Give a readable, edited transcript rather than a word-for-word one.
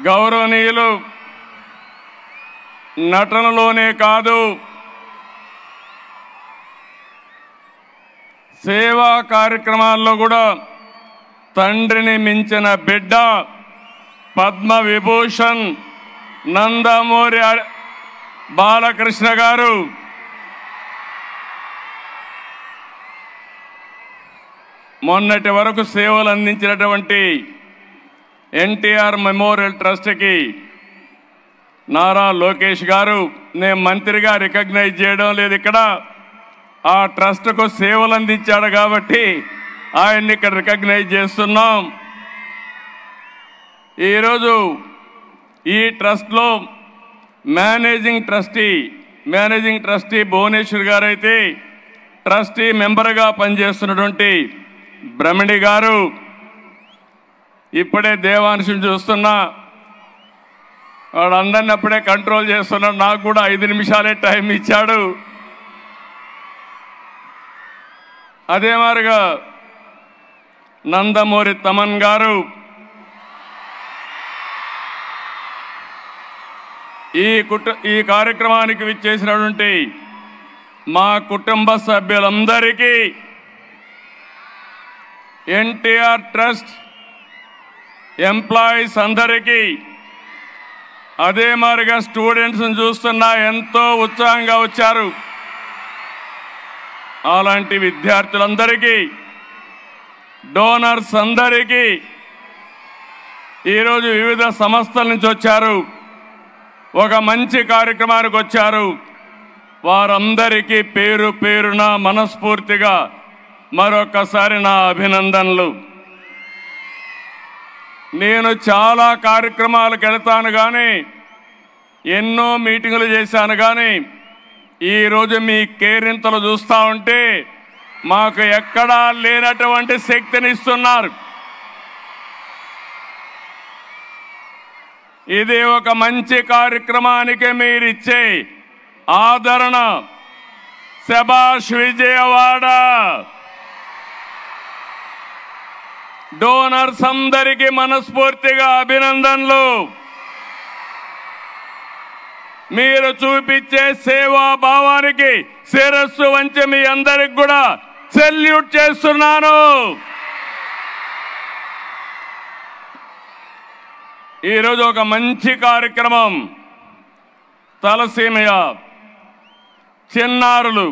గౌరవనీయులు నటనలోనే కాదు సేవా కార్యక్రమాల్లో కూడా తండ్రిని మించిన బిడ్డ పద్మ విభూషణ్ నందమూరి బాలకృష్ణ గారు మొన్నటి వరకు సేవలు అందించినటువంటి ఎన్టీఆర్ మెమోరియల్ ట్రస్ట్కి నారా లోకేష్ గారు నేను మంత్రిగా రికగ్నైజ్ చేయడం లేదు, ఇక్కడ ఆ ట్రస్ట్కు సేవలు అందించాడు కాబట్టి ఆయన్ని ఇక్కడ రికగ్నైజ్ చేస్తున్నాం. ఈరోజు ఈ ట్రస్ట్లో మేనేజింగ్ ట్రస్టీ భువనేశ్వర్ గారు అయితే ట్రస్టీ మెంబర్గా పనిచేస్తున్నటువంటి బ్రహ్మణి గారు, ఇప్పుడే దేవాంశం చూస్తున్నా, వాడు అందరిని అప్పుడే కంట్రోల్ చేస్తున్నాడు, నాకు కూడా 5 నిమిషాలే టైం ఇచ్చాడు. అదే మాదిరిగా నందమూరి తమన్ గారు, ఈ కార్యక్రమానికి విచ్చేసినటువంటి మా కుటుంబ సభ్యులందరికీ, ఎన్టీఆర్ ట్రస్ట్ ఎంప్లాయీస్ అందరికీ, అదే మాదిరిగా స్టూడెంట్స్ని చూస్తున్నా ఎంతో ఉత్సాహంగా వచ్చారు, అలాంటి విద్యార్థులందరికీ, డోనర్స్ అందరికీ, ఈరోజు వివిధ సంస్థల నుంచి వచ్చారు, ఒక మంచి కార్యక్రమానికి వచ్చారు, వారందరికీ పేరు పేరున మనస్ఫూర్తిగా మరొకసారి నా అభినందనలు. నేను చాలా కార్యక్రమాలకు వెళ్తాను కానీ, ఎన్నో మీటింగులు చేశాను కానీ, ఈరోజు మీ కేరింతలు చూస్తూ ఉంటే మాకు ఎక్కడా లేనటువంటి శక్తిని ఇస్తున్నారు. ఇది ఒక మంచి కార్యక్రమానికి మీరిచ్చే ఆదరణ. శభాష్ విజయవాడ. డోనర్స్ అందరికీ మనస్ఫూర్తిగా అభినందనలు. మీరు చూపించే సేవా భావానికి శిరస్సు వంచి మీ అందరికి కూడా సెల్యూట్ చేస్తున్నాను. ఈరోజు ఒక మంచి కార్యక్రమం, తలసీమయ చిన్నారులు